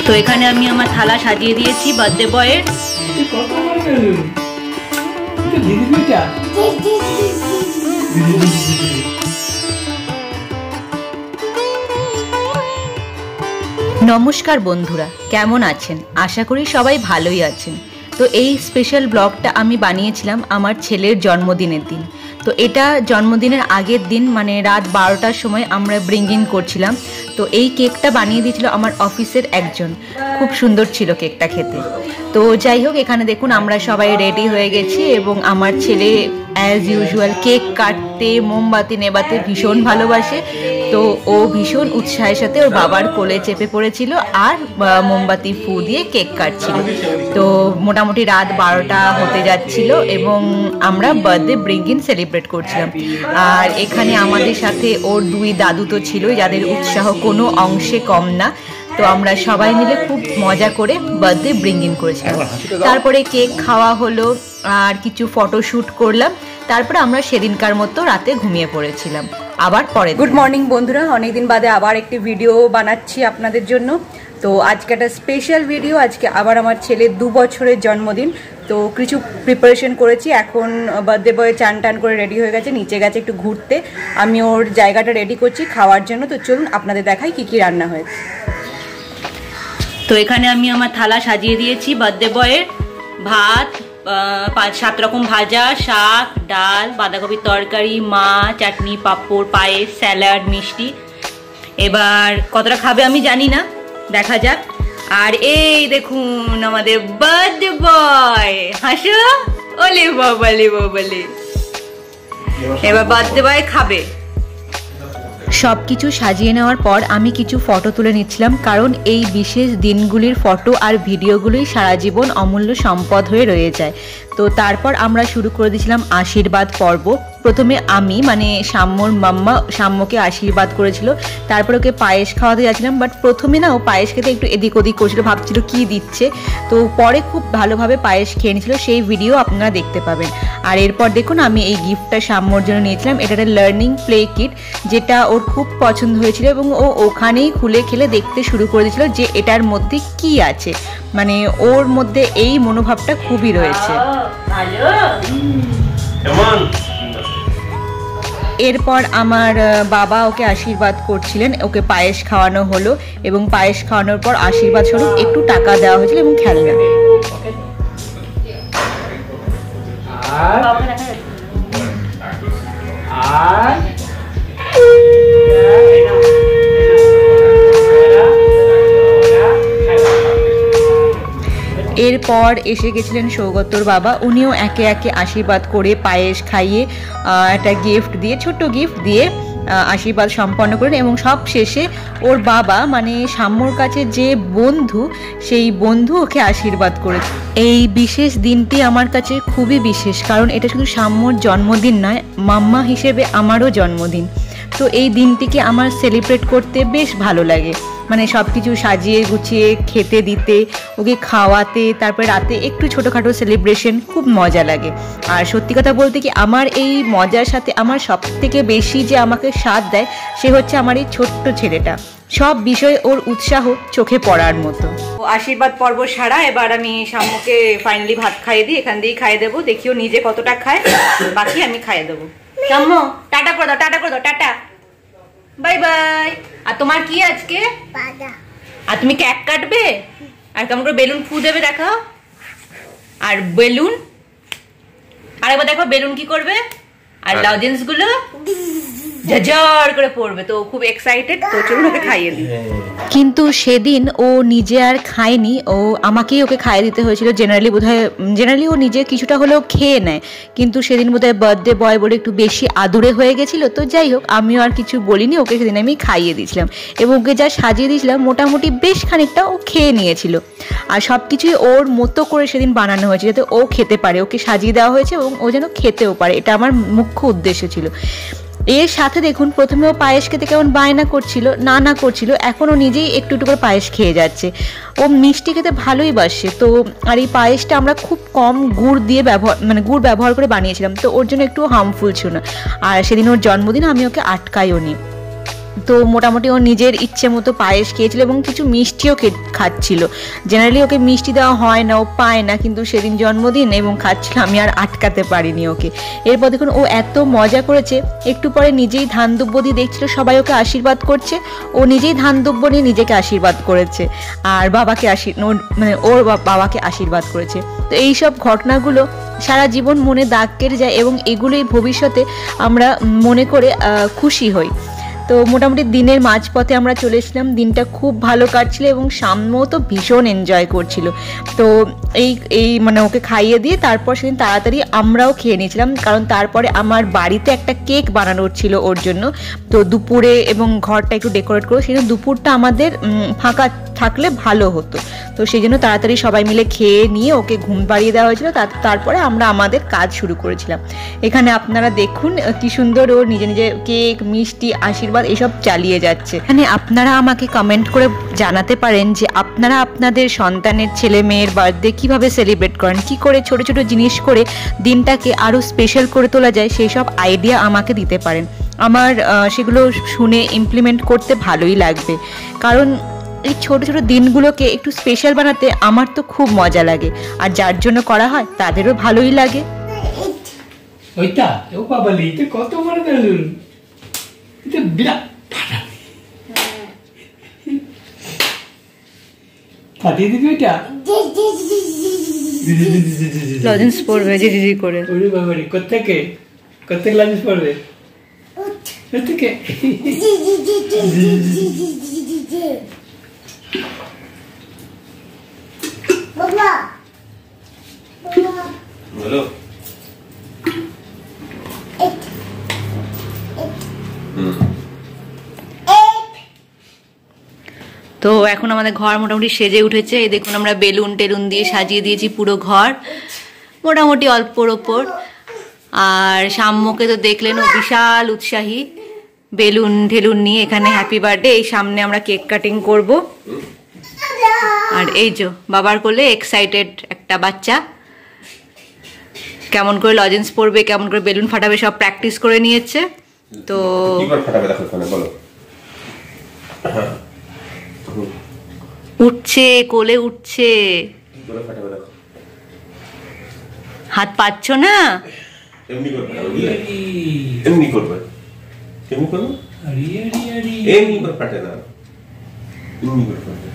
তো এখানে আমি আমার থালা সাজিয়ে দিয়েছি বার্থডে বয়ের। নমস্কার বন্ধুরা, কেমন আছেন? আশা করি সবাই ভালোই আছেন। তো এই স্পেশাল ব্লগটা আমি বানিয়েছিলাম আমার ছেলের জন্মদিনের দিন। তো এটা জন্মদিনের আগের দিন, মানে রাত 12টার সময় আমরা ব্রিঙ্গিং করছিলাম। তো এই কেকটা বানিয়ে দিয়েছিল আমার অফিসের একজন, খুব সুন্দর ছিল কেকটা খেতে। তো যাই হোক, এখানে দেখুন আমরা সবাই রেডি হয়ে গেছি এবং আমার ছেলে অ্যাজ ইউজুয়াল কেক কাটতে, মোমবাতি নেবাতে ভীষণ ভালোবাসে। তো ও ভীষণ উৎসাহের সাথে ওর বাবার কোলে চেপে পড়েছিল আর মোমবাতি ফু দিয়ে কেক কাটছিল। তো মোটামুটি রাত 12টা হতে যাচ্ছিল এবং আমরা বার্থডে ব্রিঙ্গিং সেলিব্রেট করছিলাম। আর এখানে আমাদের সাথে ওর 2 দাদু তো ছিলই, যাদের উৎসাহ কোনো অংশে কম না। তো আমরা সবাই মিলে খুব মজা করে বার্থডে ব্রিঙ্গিং করেছিলাম। তারপরে কেক খাওয়া হলো আর কিছু ফটোশ্যুট করলাম। তারপরে আমরা সেদিনকার মতো রাতে ঘুমিয়ে পড়েছিলাম। আবার পরে গুড মর্নিং বন্ধুরা, অনেকদিন বাদে আবার একটি ভিডিও বানাচ্ছি আপনাদের জন্য। তো আজকে একটা স্পেশাল ভিডিও। আজকে আবার আমার ছেলের 2 বছরের জন্মদিন। তো কিছু প্রিপারেশন করেছি। এখন বার্থডে বয় চান টান করে রেডি হয়ে গেছে, নিচে গেছে একটু ঘুরতে। আমি ওর জায়গাটা রেডি করছি খাওয়ার জন্য। তো চলুন আপনাদের দেখাই কি কি রান্না হয়েছে। তো এখানে আমি আমার থালা সাজিয়ে দিয়েছি বার্থডে বয়ের। ভাত, 5-7 রকম ভাজা, শাক, ডাল, বাঁধাকপির তরকারি, মাছ, চাটনি, পাঁপড়, পায়েস, স্যালাড, মিষ্টি। এবার কতটা খাবে আমি জানি না, দেখা যাক। আর এই দেখুন আমাদের বার্থডে বয়, হাসো, ওলে বাবালে বাবালে। এবার বার্থডে বয় খাবে। সব কিছু সাজিয়ে নেওয়ার পর আমি কিছু ফটো তুলে নিচ্ছিলাম, কারণ এই বিশেষ দিনগুলির ফটো আর ভিডিওগুলোই সারা জীবন অমূল্য সম্পদ হয়ে রয়ে যায়। তো তারপর আমরা শুরু করে দিয়েছিলাম আশীর্বাদ পর্ব। প্রথমে আমি, মানে সাম্যর মাম্মা, সাম্যকে আশীর্বাদ করেছিল। তারপর ওকে পায়েস খাওয়াতে যাচ্ছিলাম, বাট প্রথমে না ও পায়েস খেতে একটু এদিক ওদিক করছিল, ভাবছিল কি দিচ্ছে। তো পরে খুব ভালোভাবে পায়েস খেয়ে নিয়েছিল, সেই ভিডিও আপনারা দেখতে পাবেন। আর এরপর দেখুন আমি এই গিফটটা সাম্যর জন্য নিয়েছিলাম। এটা একটা লার্নিং প্লে কিট, যেটা ওর খুব পছন্দ হয়েছিল এবং ও ওখানেই খুলে খেলে দেখতে শুরু করে দিয়েছিল যে এটার মধ্যে কি আছে। মানে ওর মধ্যে এই মনোভাবটা খুবই রয়েছে। এরপর আমার বাবা ওকে আশীর্বাদ করছিলেন, ওকে পায়েস খাওয়ানো হলো এবং পায়েস খাওয়ানোর পর আশীর্বাদ স্বরূপ একটু টাকা দেওয়া হয়েছিল এবং খেলনা। এরপর এসে গেছিলেন সৌগত্যর বাবা। উনিও একে একে আশীর্বাদ করে পায়েস খাইয়ে একটা গিফট দিয়ে, ছোট্ট গিফট দিয়ে আশীর্বাদ সম্পন্ন করেন। এবং সব শেষে ওর বাবা, মানে সাম্যর কাছে যে বন্ধু, সেই বন্ধু ওকে আশীর্বাদ করেছে। এই বিশেষ দিনটি আমার কাছে খুবই বিশেষ, কারণ এটা শুধু সাম্যর জন্মদিন নয়, মাম্মা হিসেবে আমারও জন্মদিন। তো এই দিনটিকে আমার সেলিব্রেট করতে বেশ ভালো লাগে। মানে সব কিছু সাজিয়ে গুছিয়ে খেতে দিতে, ওকে খাওয়াতে, তারপরে রাতে একটু ছোটোখাটো সেলিব্রেশন, খুব মজা লাগে। আর সত্যি কথা বলতে কি, আমার এই মজার সাথে আমার সব থেকে বেশি যে আমাকে সাথ দেয় সে হচ্ছে আমার এই ছোট্ট ছেলেটা। সব বিষয়ে ওর উৎসাহ চোখে পড়ার মতো। আশীর্বাদ পর্ব সারা। এবার আমি সাম্যকে ফাইনালি ভাত খাইয়ে দিই, এখান দিয়েই খাইয়ে দেবো। দেখিও নিজে কতটা খায়, বাকি আমি খাইয়ে দেবো। সাম্য টাটা করে দাও, টাটা করে দাও, টাটা, বাই বাই। আর তোমার কি আজকে? আর তুমি কেক কাটবে আর কেমন করে বেলুন ফু দেবে দেখাও। আর বেলুন আরেকবার দেখো, বেলুন কি করবে আর লজেন্স গুলো ঝরঝর করে পড়বে। তো খুব এক্সাইটেড। তো চলুন ওকে খাইয়ে দিই। কিন্তু সেদিন ও নিজে আর খায়নি, ও আমাকেই ওকে খাইয়ে দিতে হয়েছিল। জেনারেলি ও নিজে কিছুটা হলেও খেয়ে নেয়, কিন্তু সেদিন বোধহয় বার্থডে বয় বলে একটু বেশি আদুরে হয়ে গেছিলো। তো যাই হোক, আমিও আর কিছু বলিনি, ওকে সেদিন আমি খাইয়ে দিয়েছিলাম এবং ওকে যা সাজিয়ে দিয়েছিলাম মোটামুটি বেশ খানিকটা ও খেয়ে নিয়েছিল। আর সব কিছুই ওর মতো করে সেদিন বানানো হয়েছে যাতে ও খেতে পারে। ওকে সাজিয়ে দেওয়া হয়েছে এবং ও যেন খেতেও পারে, এটা আমার মুখ্য উদ্দেশ্য ছিল। এর সাথে দেখুন প্রথমে ও পায়েস খেতে কেমন বায়না করছিল, না করছিল, এখন ও নিজেই একটু একটু করে পায়েস খেয়ে যাচ্ছে। ও মিষ্টি খেতে ভালোই বাসে। তো আর এই পায়েসটা আমরা খুব কম গুড় দিয়ে গুড় ব্যবহার করে বানিয়েছিলাম, তো ওর জন্য একটু হার্মফুল ছিল না। আর সেদিন ওর জন্মদিন, আমি ওকে আটকাইও নি। তো মোটামুটি ও নিজের ইচ্ছে মতো পায়েস খেয়েছিল এবং কিছু মিষ্টিও খাচ্ছিল। জেনারেলি ওকে মিষ্টি দেওয়া হয় না, ও পায় না, কিন্তু সেদিন জন্মদিন এবং খাচ্ছিল, আমি আর আটকাতে পারিনি ওকে। এরপর দেখুন ও এত মজা করেছে, একটু পরে নিজেই ধান দুব্য দিয়ে দেখছিল সবাই ওকে আশীর্বাদ করছে, ও নিজেই ধান দুব্য নিয়ে নিজেকে আশীর্বাদ করেছে আর বাবাকে মানে ওর বাবাকে আশীর্বাদ করেছে। তো এইসব ঘটনাগুলো সারা জীবন মনে দাগ কেটে যায় এবং এগুলোই ভবিষ্যতে আমরা মনে করে খুশি হই। তো মোটামুটি দিনের মাঝপথে আমরা চলে এসেছিলাম, দিনটা খুব ভালো কাটছিল এবং সাম্যও তো ভীষণ এনজয় করছিল। তো এই মানে ওকে খাইয়ে দিয়ে তারপর সেদিন তাড়াতাড়ি আমরাও খেয়ে নিয়েছিলাম, কারণ তারপরে আমার বাড়িতে একটা কেক বানানোর ছিল ওর জন্য। তো দুপুরে এবং ঘরটা একটু ডেকোরেট করবো, সেই জন্য দুপুরটা আমাদের ফাঁকা থাকলে ভালো হতো। তো সেই জন্য তাড়াতাড়ি সবাই মিলে খেয়ে নিয়ে ওকে ঘুম পাড়িয়ে দেওয়া হয়েছিল, তারপরে আমরা আমাদের কাজ শুরু করেছিলাম। এখানে আপনারা দেখুন কি সুন্দর ও নিজে নিজে কেক, মিষ্টি, আশীর্বাদ এসব চালিয়ে যাচ্ছে। এখানে আপনারা আমাকে কমেন্ট করে জানাতে পারেন যে আপনারা আপনাদের সন্তানের ছেলে মেয়ের বার্থডে কীভাবে সেলিব্রেট করেন, কী করে ছোট ছোট জিনিস করে দিনটাকে আরও স্পেশাল করে তোলা যায়, সেই সব আইডিয়া আমাকে দিতে পারেন। আমার সেগুলো শুনে ইমপ্লিমেন্ট করতে ভালোই লাগবে, কারণ এই ছোট ছোট দিনগুলোকে একটু স্পেশাল বানাতে আমার তো খুব মজা লাগে, আর যার জন্য করা হয় তাদেরও ভালোই লাগে। ওইটা ও বাবালি, এটা কত বড় বেলুন, এটা বিরাট ফাটা, ফাটিয়ে দিবি এটা, লজেন্স পড়বে জি করে। ওরে বাবারি, কোত্থেকে লজেন্স পড়বে, কোত্থেকে? বলো। তো এখন আমাদের ঘর মোটামুটি সেজে উঠেছে, এই দেখুন আমরা বেলুন টেলুন দিয়ে সাজিয়ে দিয়েছি পুরো ঘর মোটামুটি অল্পর ওপর। আর সাম্যকে তো দেখলেন, ও বিশাল উৎসাহী বেলুন টেলুন নিয়ে। এখানে হ্যাপি বার্থডে, এই সামনে আমরা কেক কাটিং করব। আর এই যে বাবার কোলে এক্সাইটেড একটা বাচ্চা, কেমন করে লজেন্স পড়বে, কেমন করে বেলুন ফাটাবে সব প্র্যাকটিস করে নিয়েছে। তো উঠছে, কোলে উঠছে, হাত পাচ্ছ না, এমনি করবে, এমনি করবে, এমনি করবে, এমনি করে ফাটে না, এমনি করে ফাটে।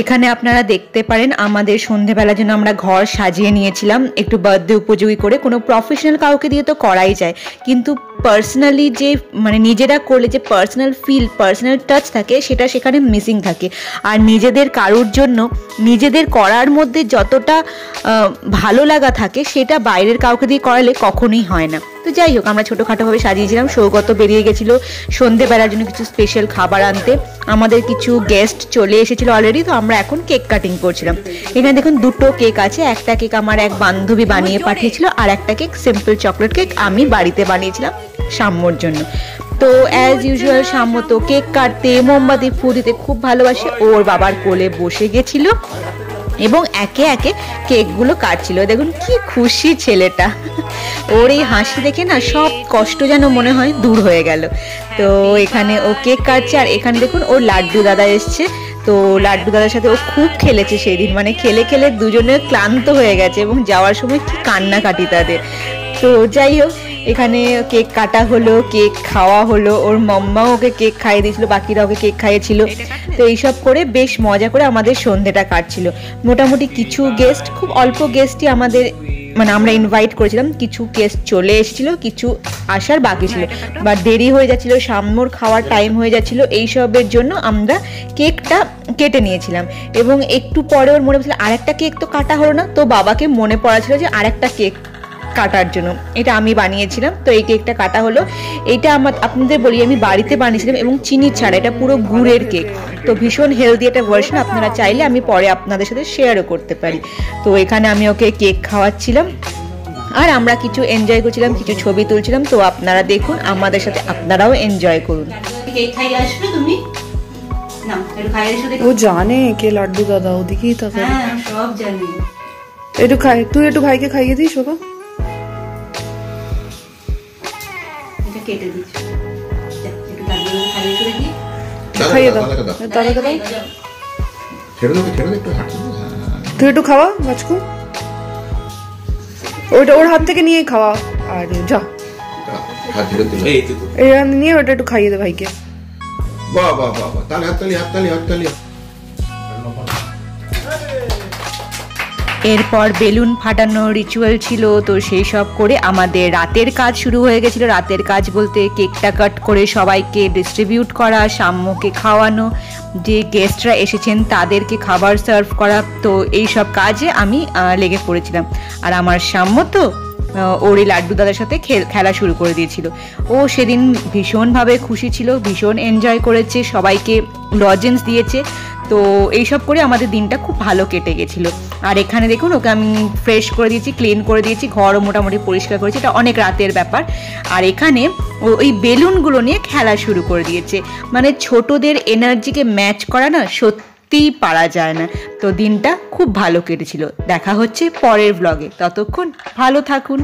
এখানে আপনারা দেখতে পারেন আমাদের সন্ধেবেলার জন্য আমরা ঘর সাজিয়ে নিয়েছিলাম একটু বার্থডে উপযোগী করে। কোনো প্রফেশনাল কাউকে দিয়ে তো করাই যায়, কিন্তু পার্সোনালি যে মানে নিজেরা করলে যে পার্সোনাল ফিল, পার্সোনাল টাচ থাকে, সেটা সেখানে মিসিং থাকে। আর নিজেদের কারোর জন্য নিজেদের করার মধ্যে যতটা ভালো লাগা থাকে, সেটা বাইরের কাউকে দিয়ে করালে কখনোই হয় না। তো যাই হোক, আমরা ছোটোখাটোভাবে সাজিয়েছিলাম। সৌগত বেরিয়ে গেছিলো সন্ধেবেলার জন্য কিছু স্পেশাল খাবার আনতে, আমাদের কিছু গেস্ট চলে এসেছিলো অলরেডি। তো আমরা এখন কেক কাটিং করছিলাম। এখানে দেখুন দুটো কেক আছে, একটা কেক আমার এক বান্ধবী বানিয়ে পাঠিয়েছিল, আর একটা কেক সিম্পল চকলেট কেক আমি বাড়িতে বানিয়েছিলাম সাম্যর জন্য। তো অ্যাজ ইউজুয়াল সাম্য তো কেক কাটতে, মোমবাতি ফু দিতে খুব ভালোবাসে। ওর বাবার কোলে বসে গেছিল এবং একে একে কেকগুলো কাটছিল। দেখুন কি খুশি ছেলেটা, ওর এই হাসি দেখে না সব কষ্ট যেন মনে হয় দূর হয়ে গেল। তো এখানে ও কেক কাটছে, আর এখানে দেখুন ওর লাড্ডু দাদা এসছে। তো লাড্ডু দাদার সাথে ও খুব খেলেছে সেদিন, মানে খেলে খেলে দুজনে ক্লান্ত হয়ে গেছে এবং যাওয়ার সময় কি কান্নাকাটি তাদের। তো যাই হোক, এখানে কেক কাটা হলো, কেক খাওয়া হলো, ওর মাম্মাও ওকে কেক খাইয়ে দিয়েছিল, বাকিরা ওকে কেক খাইয়েছিল। তো এইসব করে বেশ মজা করে আমাদের সন্ধ্যেটা কাটছিল। মোটামুটি কিছু গেস্ট, খুব অল্প গেস্টই আমাদের মানে আমরা ইনভাইট করেছিলাম, কিছু গেস্ট চলে এসেছিলো, কিছু আসার বাকি ছিল, বা দেরি হয়ে যাচ্ছিল, সাম্যর খাওয়ার টাইম হয়ে যাচ্ছিল, এইসবের জন্য আমরা কেকটা কেটে নিয়েছিলাম। এবং একটু পরে ওর মনে পড়ছিল আরেকটা কেক তো কাটা হলো না, তো বাবাকে মনে পড়াছিল যে আরেকটা কেক কাটার জন্য। এটা আমি বানিয়েছিলাম, তো এই কেকটা কাটা হলো। এইটা আপনাদের বলি আমি বাড়িতে বানিয়েছিলাম এবং চিনি ছাড়া, এটা পুরো গুড়ের কেক। তো ভীষণ হেলদি একটা ভার্সন, আপনারা চাইলে আমি পরে আপনাদের সাথে শেয়ারও করতে পারি। তো এখানে আমি ওকে কেক খাওয়াচ্ছিলাম আর আমরা কিছু এনজয় করছিলাম, কিছু ছবি তুলছিলাম। তো আপনারা দেখুন, আমাদের সাথে আপনারাও এনজয় করুন। কেক খাইয়ে আসবে তুমি? না, একটু খাইয়ে এসো দেখি। ও জানে কে লাড্ডু দাদা, ওদিকেই তাকে। হ্যাঁ, সব জানি। একটু খাই, তুই একটু ভাইকে খাইয়ে দিস ওকে। এটা কেটে দিচ্ছি, একটু খাইয়ে দাও দাদাকে দাও তুই একটু খাওয়া বাচকু ওইটা ওর হাত থেকে নিয়ে খাওয়া আর যা এই নিয়ে ওটা একটু খাইয়ে দে ভাইকে বাহ বাহ বাহ বাহ তালি হাততালি এরপর বেলুন ফাটানো রিচুয়াল ছিল, তো সেই সব করে আমাদের রাতের কাজ শুরু হয়ে গেছিলো। রাতের কাজ বলতে কেকটা কাট করে সবাইকে ডিস্ট্রিবিউট করা, সাম্যকে খাওয়ানো, যে গেস্টরা এসেছেন তাদেরকে খাবার সার্ভ করা। তো এই সব কাজে আমি লেগে পড়েছিলাম। আর আমার সাম্য তো ওর এই লাড্ডু দাদার সাথে খেলা শুরু করে দিয়েছিল। ও সেদিন ভীষণভাবে খুশি ছিল, ভীষণ এনজয় করেছে, সবাইকে লজেন্স দিয়েছে। তো এইসব করে আমাদের দিনটা খুব ভালো কেটে গেছিলো। আর এখানে দেখুন ওকে আমি ফ্রেশ করে দিয়েছি, ক্লিন করে দিয়েছি, ঘরও মোটামুটি পরিষ্কার করেছি, এটা অনেক রাতের ব্যাপার। আর এখানে ওই বেলুনগুলো নিয়ে খেলা শুরু করে দিয়েছে। মানে ছোটদের এনার্জিকে ম্যাচ করা না সত্যিই পারা যায় না। তো দিনটা খুব ভালো কেটেছিল। দেখা হচ্ছে পরের ব্লগে, ততক্ষণ ভালো থাকুন।